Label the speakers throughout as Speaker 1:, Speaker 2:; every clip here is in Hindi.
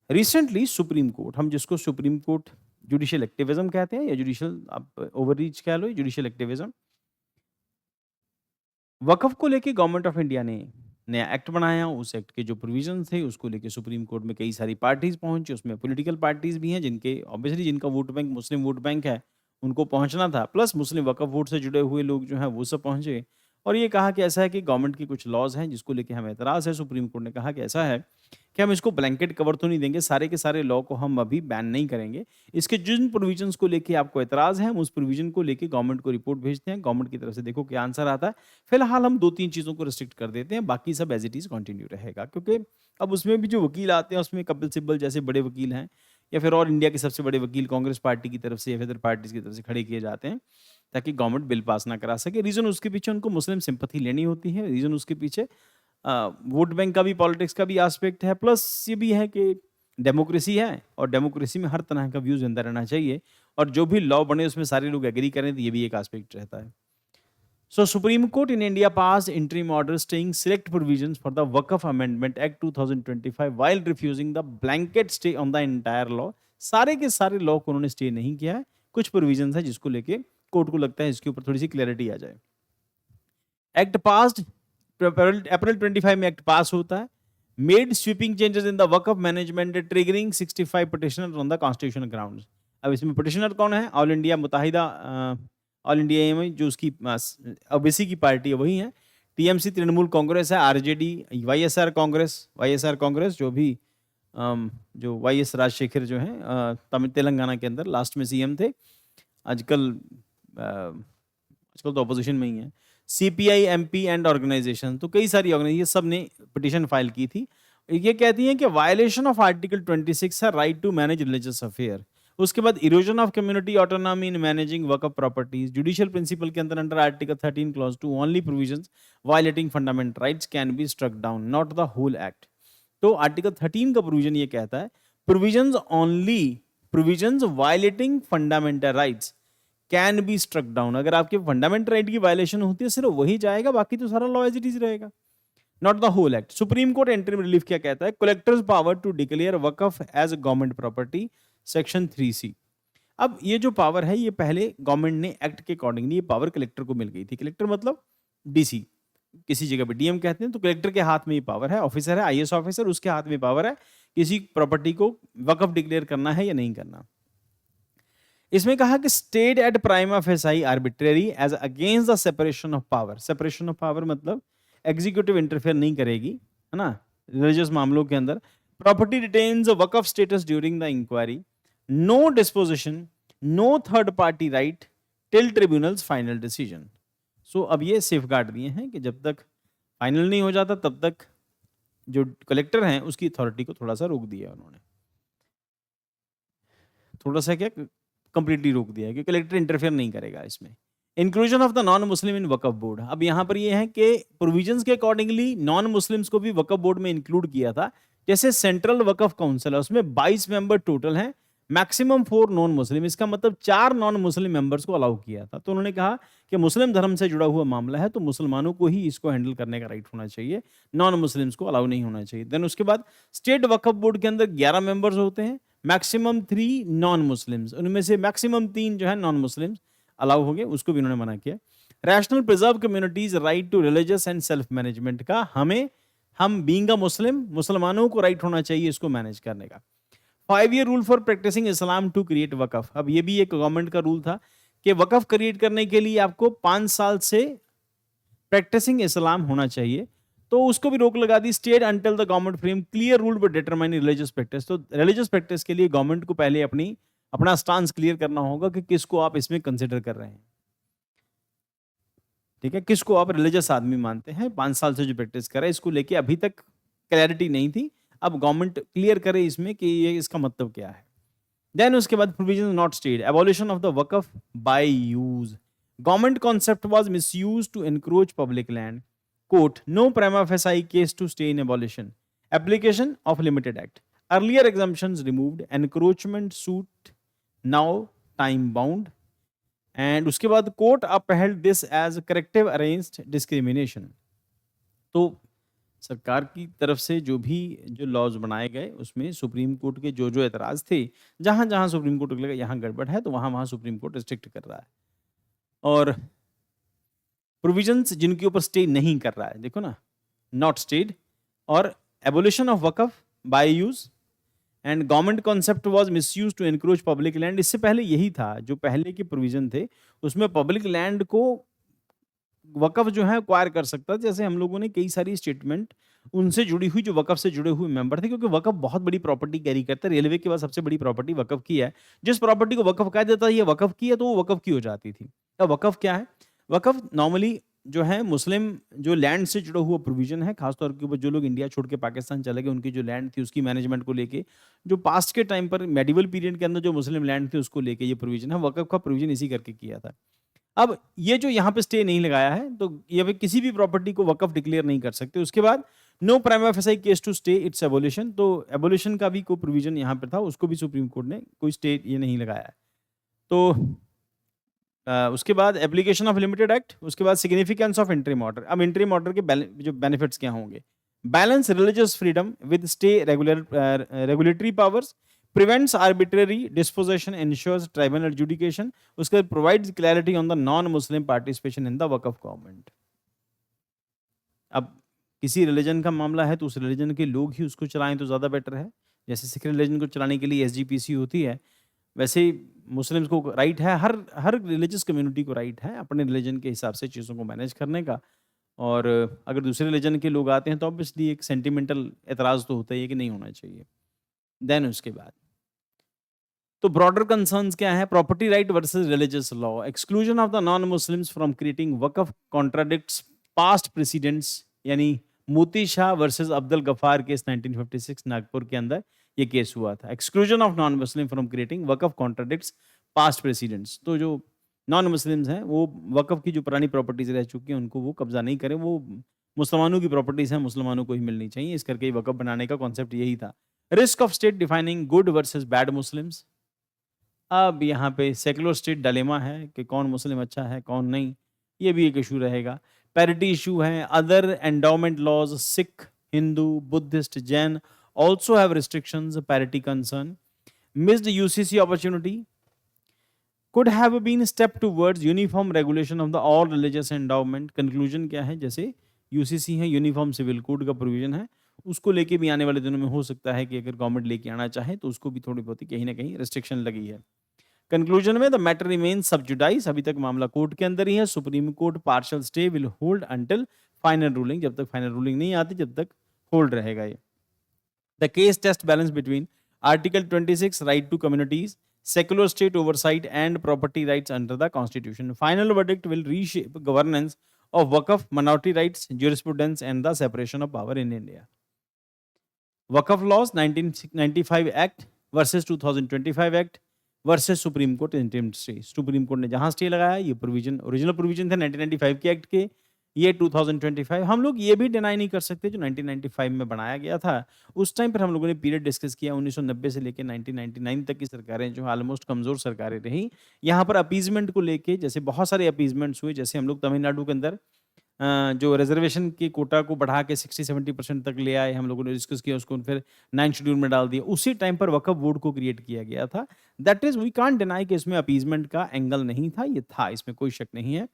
Speaker 1: रिसेंटली सुप्रीम कोर्ट, हम जिसको सुप्रीम कोर्ट जुडिशियल एक्टिविज्म कहते हैं या जुडिशियल आप ओवररीच कह लो, जुडिशियल एक्टिविज्म, वक़्फ़ को लेके गवर्नमेंट ऑफ इंडिया ने नया एक्ट बनाया। उस एक्ट के जो प्रोविज़न्स थे उसको लेके सुप्रीम कोर्ट में कई सारी पार्टीज़ पहुँची, उसमें पॉलिटिकल पार्टीज़ भी हैं जिनके ऑब्वियसली जिनका वोट बैंक मुस्लिम वोट बैंक है, उनको पहुँचना था। प्लस मुस्लिम वक़्फ़ बोर्ड से जुड़े हुए लोग जो हैं वो सब पहुँचे और ये कहा कि ऐसा है कि गवर्नमेंट के कुछ लॉज़ हैं जिसको लेके हमें एतराज़ है। सुप्रीम कोर्ट ने कहा कि ऐसा है कि हम इसको ब्लैंकेट कवर तो नहीं देंगे, सारे के सारे लॉ को हम अभी बैन नहीं करेंगे। इसके जिन प्रोविज़न्स को लेके आपको एतराज़ है, हम उस प्रोविज़न को लेके गवर्नमेंट को रिपोर्ट भेजते हैं। गवर्नमेंट की तरफ से देखो क्या आंसर आता है। फिलहाल हम 2-3 चीज़ों को रिस्ट्रिक्ट कर देते हैं, बाकी सब एज़ इट इज़ कंटिन्यू रहेगा। क्योंकि अब उसमें भी जो वकील आते हैं, उसमें कपिल सिब्बल जैसे बड़े वकील हैं या फिर और इंडिया के सबसे बड़े वकील कांग्रेस पार्टी की तरफ से या फिर अदर पार्टीज़ की तरफ से खड़े किए जाते हैं, ताकि गवर्नमेंट बिल पास ना करा सके। रीज़न उसके पीछे उनको मुस्लिम सिंपैथी लेनी होती है। रीज़न उसके पीछे वोट बैंक का भी, पॉलिटिक्स का भी एस्पेक्ट है, प्लस ये भी है कि डेमोक्रेसी है और डेमोक्रेसी में हर तरह का व्यू ज़िंदा रहना चाहिए और जो भी लॉ बने उसमें सारे लोग एग्री करें, तो ये भी एक एस्पेक्ट रहता है। So Supreme Court in India passed interim order staying select provisions for the Waqf Amendment Act 2025 while refusing the blanket stay on the entire law. सारे के सारे लॉ को उन्होंने स्टे नहीं किया है, कुछ प्रोविजंस है जिसको लेके कोर्ट को लगता है इसके ऊपर थोड़ी सी क्लैरिटी आ जाए। एक्ट पास्ड अप्रैल 25 में एक्ट पास होता है। Made sweeping changes in the Waqf management triggering 65 petitioner on the constitutional grounds. अब इसमें पिटिशनर कौन है? All India Muttahida all India AMI जो उसकी ओबीसी की पार्टी है वही है। टीएमसी तृणमूल कांग्रेस है, आरजेडी, वाईएसआर कांग्रेस जो भी जो वाईएस राजशेखर जो हैं तेलंगाना के अंदर लास्ट में सीएम थे। आजकल तो अपोजिशन में ही है। सीपीआई, एमपी एंड ऑर्गेनाइजेशन, तो कई सारी ऑर्गेनाइजेशन सब ने पिटीशन फाइल की थी। ये कहती हैं कि वायलेशन ऑफ आर्टिकल 26 है, right to manage religious affair. उसके बाद erosion of community autonomy in managing waqf properties, judicial principle के अंदर under article 13 clause 2 only provisions violating fundamental rights can be struck down, not the whole act. तो आर्टिकल 13 का प्रोविजन ये कहता है provisions only, provisions violating fundamental rights can be struck down. अगर आपके फंडामेंटल राइट की वायलेशन होती है सिर्फ वही जाएगा, बाकी तो सारा लॉ एज इट इज रहेगा, not the whole act. Supreme court interim relief क्या कहता है? Collectors power to declare waqf as government property, section 3C। अब ये जो पावर है ये पहले गवर्नमेंट ने एक्ट के अकॉर्डिंगली ये पावर कलेक्टर को मिल गई थी। कलेक्टर मतलब डीसी, किसी जगह पे डीएम कहते हैं, तो कलेक्टर के हाथ में ये पावर है। ऑफिसर है आईएएस ऑफिसर, उसके हाथ में पावर है किसी प्रॉपर्टी को वक्फ डिक्लेयर करना है या नहीं करना। इसमें कहा कि state at prima facie arbitrary as against the separation of power. Separation of power मतलब एग्जीक्यूटिव इंटरफेयर नहीं करेगी, है ना, रिलीजियस मामलों के अंदर। Property retains waqf status during the inquiry, no disposition, no third party right till tribunals final decision. So अब ये सेफगार्ड दिए हैं कि जब तक फाइनल नहीं हो जाता तब तक जो कलेक्टर हैं उसकी अथॉरिटी को थोड़ा सा रोक दिया उन्होंने, थोड़ा सा क्या, कंप्लीटली रोक दिया है कि कलेक्टर इंटरफेयर नहीं करेगा इसमें। Inclusion of the non Muslim in Waqf board, अब यहाँ पर ये है कि प्रोविजंस के अकॉर्डिंगली नॉन मुस्लिम्स को भी वकफ बोर्ड में इंक्लूड किया था। जैसे सेंट्रल वकफ काउंसिल है उसमें 22 मेंबर टोटल हैं, मैक्सिमम 4 नॉन मुस्लिम, इसका मतलब 4 नॉन मुस्लिम मेंबर्स को अलाउ किया था। तो उन्होंने कहा कि मुस्लिम धर्म से जुड़ा हुआ मामला है तो मुसलमानों को ही इसको हैंडल करने का राइट होना चाहिए, नॉन मुस्लिम्स को अलाउ नहीं होना चाहिए। देन उसके बाद स्टेट वकफ बोर्ड के अंदर 11 मेंबर्स होते हैं, मैक्सिमम 3 नॉन मुस्लिम्स, उनमें से मैक्सिमम 3 जो है नॉन मुस्लिम्स अलाउ हो गए, उसको भी उन्होंने मना किया। Rational preserve communities right to religious and self management का, हम बीइंग अ मुस्लिम, मुसलमानों को राइट होना चाहिए इसको मैनेज करने का। 5 year rule for practising Islam to create waqf, अब ये भी एक गवर्नमेंट का रूल था कि वकफ क्रिएट करने के लिए आपको 5 साल से प्रैक्टिसिंग इस्लाम होना चाहिए, तो उसको भी रोक लगा दी। State until the government frame clear rule but determine religious practice, तो रिलीजियस प्रैक्टिस के लिए गवर्नमेंट को पहले अपना स्टांस क्लियर करना होगा कि किसको आप इसमें कंसिडर कर रहे हैं, ठीक है, किसको आप रिलीजियस आदमी मानते हैं। 5 साल से जो प्रैक्टिस कर रहा है इसको लेके अभी तक क्लैरिटी नहीं थी, अब गवर्नमेंट क्लियर करे इसमें कि ये इसका मतलब क्या है। देन उसके बाद provision not state, abolition of the waqf by use, government concept was misused to encroach public land, court no prima facie case to stay in abolition, application of limited act, earlier exemptions removed, encroachment suit now time bound, and उसके बाद court upheld this as corrective against discrimination. तो सरकार की तरफ से जो लॉज़ बनाए गए, उसमें सुप्रीम कोर्ट के जो एतराज़ थे, जहाँ-जहाँ सुप्रीम कोर्ट को लगा यहाँ गड़बड़ है, तो वहाँ-वहाँ सुप्रीम कोर्ट रिस्ट्रिक्ट कर रहा है। और प्रोविजंस जिनके ऊपर स्टे नहीं कर रहा है, देखो ना, नॉट स्टेड, और abolition of waqf by use and government concept was misused to encroach public land. इससे पहले यही था, जो पहले के प्रोविज़न थे, उसमें पब्लिक लैंड को वक़्फ़ जो है एक्वायर कर सकता है। जैसे हम लोगों ने कई सारी स्टेटमेंट उनसे जुड़ी हुई, जो वक़्फ़ से जुड़े हुए मेंबर थे, क्योंकि वक़्फ़ बहुत बड़ी प्रॉपर्टी कैरी करता है। रेलवे के बाद सबसे बड़ी प्रॉपर्टी वक़्फ़ की है। जिस प्रॉपर्टी को वक़्फ़ कह देता है ये वक़्फ़ की है, तो वो वक़्फ़ की हो जाती थी। अब वक़्फ़ क्या है? वक़्फ़ नॉर्मली जो है मुस्लिम जो लैंड से जुड़ा हुआ प्रोविज़न है, ख़ास तौर के ऊपर जो लोग इंडिया छोड़ के पाकिस्तान चले गए, उनकी जो लैंड थी उसकी मैनेजमेंट को लेके, जो पास्ट के टाइम पर मेडिवल पीरियड के अंदर जो मुस्लिम लैंड थी उसको लेके ये प्रोविज़न है। वक़्फ़ का प्रोविज़न इसी करके किया था। अब ये जो यहाँ पे स्टे नहीं लगाया है, तो ये भी किसी भी प्रॉपर्टी को वक़्फ़ डिक्लेयर नहीं कर सकते। उसके बाद no prima facie case to stay its abolition, तो एबोलिशन का भी कोई प्रोविज़न यहाँ पे था, उसको भी सुप्रीम कोर्ट ने कोई स्टे ये नहीं लगाया है। तो उसके बाद एप्लीकेशन ऑफ लिमिटेड एक्ट, उसके बाद सिग्निफिकेंस ऑफ इंटरिम ऑर्डर। अब इंटरिम ऑर्डर के जो बेनिफिट्स क्या होंगे? Balance religious freedom with stay regulatory powers, prevents arbitrary dispossession, ensures tribal adjudication, उसके बाद provides clarity on the non Muslim participation in the work of government. अब किसी रिलीजन का मामला है तो उस रिलीजन के लोग ही उसको चलाएं तो ज़्यादा बेटर है। जैसे सिख रिलीजन को चलाने के लिए एसजीपीसी होती है, वैसे ही मुस्लिम्स को राइट है, हर हर रिलीजियस कम्युनिटी को राइट है अपने रिलीजन के हिसाब से चीज़ों को मैनेज करने का। और अगर दूसरे रिलीजन के लोग आते हैं तो ऑब्वियसली एक सेंटिमेंटल एतराज़ तो होता ही है कि नहीं होना चाहिए। देन उसके बाद तो ब्रॉडर कंसर्न्स क्या है? Property right versus religious law, exclusion of the non Muslims from creating waqf contradicts past precedents, यानी मोती शाह वर्सेस अब्दुल गफ्फार केस 1956 नागपुर के अंदर ये केस हुआ था। Exclusion of non Muslim from creating waqf contradicts past precedents, तो जो नॉन मुस्लिम्स हैं वो वक़्फ़ की जो पुरानी प्रॉपर्टीज़ रह चुकी हैं उनको वो कब्ज़ा नहीं करें, वो मुसलमानों की प्रॉपर्टीज़ हैं, मुसलमानों को ही मिलनी चाहिए, इस करके वक़्फ़ बनाने का कॉन्सेप्ट यही था। Risk of state defining good versus bad Muslims, अब यहाँ पे सेक्युलर स्टेट डायलेमा है कि कौन मुस्लिम अच्छा है, कौन नहीं, ये भी एक इशू रहेगा। पैरिटी इशू है, other endowment laws, Sikh, Hindu, Buddhist, Jain also have restrictions, parity concern, missed UCC opportunity, could have been step towards uniform regulation of the all religious endowment। conclusion क्या है? जैसे यूसीसी है, यूनिफॉर्म सिविल कोड का प्रोविजन है, उसको लेके भी आने वाले दिनों में हो सकता है कि अगर गवर्नमेंट लेके आना चाहे तो उसको भी थोड़ी बहुत कहीं ना कहीं रिस्ट्रिक्शन लगी है। कंक्लूजन में द मैटर रिमेन्स सब जुडाइस, अभी तक मामला कोर्ट के अंदर ही है। Supreme court partial stay will hold until final ruling, जब तक फाइनल रूलिंग नहीं आती जब तक होल्ड रहेगा ये। The case test balance between article 26 right to communities, secular state oversight and property rights under the constitution. Final verdict will reshape governance of waqf, minority rights, jurisprudence and the separation of power in India. Waqf laws 1995 Act versus 2025 Act versus supreme court interim stay. Supreme court ने जहां स्टे लगाया, ये प्रोविजन ओरिजिनल प्रोविजन थे 1995 के एक्ट के, ये 2025। हम लोग ये भी डिनाई नहीं कर सकते जो 1995 में बनाया गया था, उस टाइम पर हम लोगों ने पीरियड डिस्कस किया 1990 से लेकर 1999 तक की सरकारें जो ऑलमोस्ट कमजोर सरकारें रही। यहाँ पर अपीजमेंट को लेके जैसे बहुत सारे अपीजमेंट्स हुए, जैसे हम लोग तमिलनाडु के अंदर जो रिजर्वेशन की कोटा को बढ़ा के 60-70% तक ले आए, हम लोगों ने डिस्कस किया, उसको फिर 9 शेड्यूल में डाल दिया। उसी टाइम पर वक्फ बोर्ड को क्रिएट किया गया था। That is we can't deny कि इसमें अपीजमेंट का एंगल नहीं था, ये था, इसमें कोई शक नहीं है।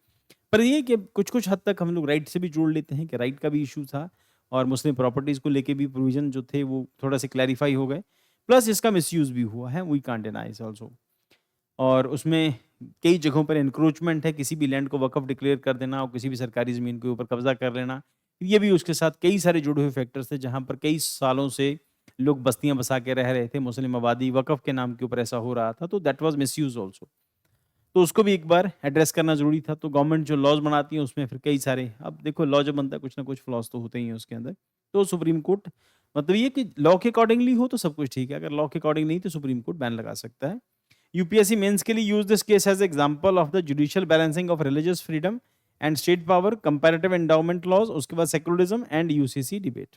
Speaker 1: पर ये कि कुछ-कुछ हद तक हम लोग राइट से भी जोड़ लेते हैं कि राइट का भी इश्यू था और मुस्लिम प्रॉपर्टीज़ को लेके भी प्रोविज़न जो थे वो थोड़ा-से क्लैरिफ़ाई हो गए। प्लस इसका मिसयूज़ भी हुआ है, we can't deny it also. और उसमें कई जगहों पर एनक्रोचमेंट है, किसी भी लैंड को वक़्फ़ डिक्लेयर कर देना और किसी भी सरकारी ज़मीन के ऊपर कब्ज़ा कर लेना। ये भी उसके साथ कई सारे जुड़े हुए फैक्टर्स थे, जहाँ पर कई सालों से लोग बस्तियाँ बसा के रह रहे थे, मुस्लिम आबादी वक़्फ़ के नाम के ऊपर ऐसा हो रहा था, तो दैट वाज़ मिसयूज़ आल्सो। तो उसको भी एक बार एड्रेस करना ज़रूरी था। तो गवर्नमेंट जो लॉज़ बनाती है उसमें फिर कई सारे, अब देखो लॉ जब बनता है कुछ ना कुछ फ्लॉज़ तो होते ही हैं उसके अंदर। तो सुप्रीम कोर्ट मतलब ये कि लॉ के अकॉर्डिंगली हो तो सब कुछ ठीक है, अगर लॉ के अकॉर्डिंग नहीं तो सुप्रीम कोर्ट बैन लगा सकता है। यूपीएससी मेंस के लिए use this case as example of the judicial balancing of religious freedom and state power, comparative endowment laws, उसके बाद सेक्युलरिज्म एंड यूसीसी डिबेट।